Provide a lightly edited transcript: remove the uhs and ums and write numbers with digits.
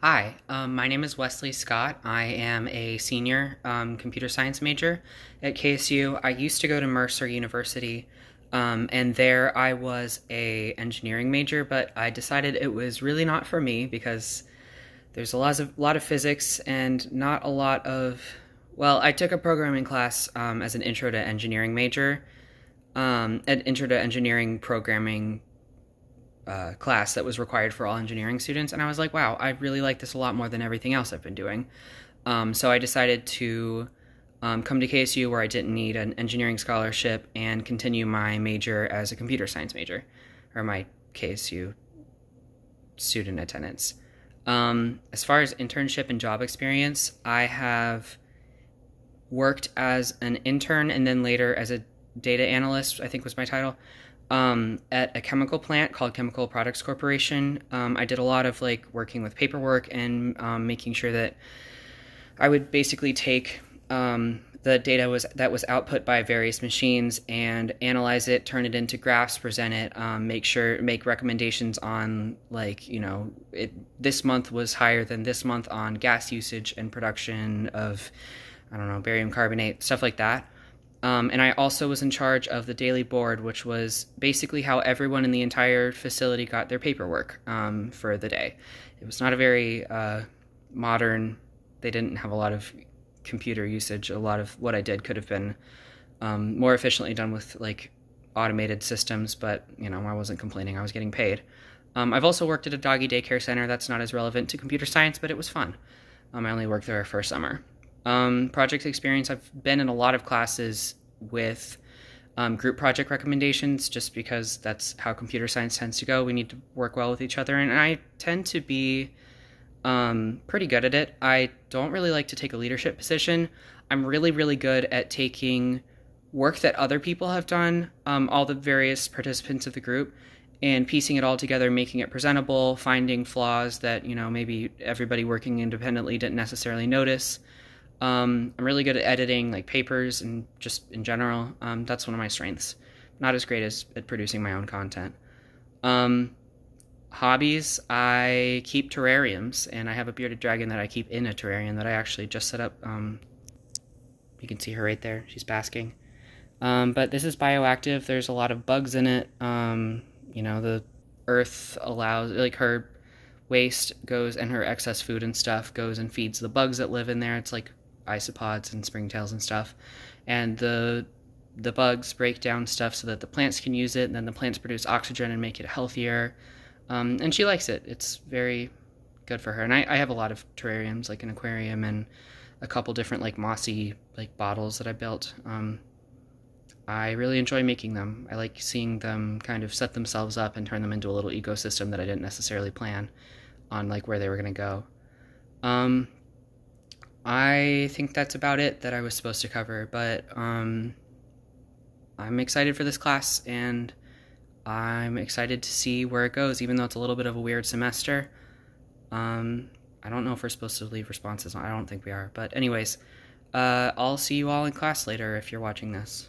Hi, my name is Wesley Scott. I am a senior computer science major at KSU. I used to go to Mercer University, and there I was a engineering major, but I decided it was really not for me because there's a lot of physics and not a lot of, well, I took a programming class as an intro to engineering major, an intro to engineering programming class that was required for all engineering students, and I was like, wow, I really like this a lot more than everything else I've been doing. So I decided to come to KSU where I didn't need an engineering scholarship and continue my major as a computer science major, or my KSU student attendance. As far as internship and job experience, I have worked as an intern and then later as a data analyst, I think was my title, at a chemical plant called Chemical Products Corporation. I did a lot of working with paperwork and making sure that I would basically take the data that was output by various machines and analyze it, turn it into graphs, present it, make recommendations on this month was higher than this month on gas usage and production of, I don't know, barium carbonate, stuff like that. And I also was in charge of the daily board, which was basically how everyone in the entire facility got their paperwork for the day. It was not a very modern, they didn't have a lot of computer usage. A lot of what I did could have been more efficiently done with automated systems, but I wasn't complaining, I was getting paid. I've also worked at a doggy daycare center. That's not as relevant to computer science, but it was fun. I only worked there for a summer. Project experience, I've been in a lot of classes with group project recommendations just because that's how computer science tends to go. We need to work well with each other, and I tend to be pretty good at it. I don't really like to take a leadership position. I'm really, really good at taking work that other people have done, all the various participants of the group, and piecing it all together, making it presentable, finding flaws that, maybe everybody working independently didn't necessarily notice. I'm really good at editing papers and just in general. That's one of my strengths. Not as great as at producing my own content. Hobbies, I keep terrariums, and I have a bearded dragon that I keep in a terrarium that I actually just set up. You can see her right there. She's basking. But this is bioactive. There's a lot of bugs in it. The earth allows, her waste goes, and her excess food and stuff goes and feeds the bugs that live in there. It's like isopods and springtails and stuff, and the bugs break down stuff so that the plants can use it, and then the plants produce oxygen and make it healthier, and she likes it. It's very good for her. And I have a lot of terrariums, like an aquarium and a couple different mossy bottles that I built. I really enjoy making them. I like seeing them kind of set themselves up and turn them into a little ecosystem that I didn't necessarily plan on where they were going to go. I think that's about it that I was supposed to cover, but I'm excited for this class, and I'm excited to see where it goes, even though it's a little bit of a weird semester. I don't know if we're supposed to leave responses. I don't think we are, but anyways, I'll see you all in class later if you're watching this.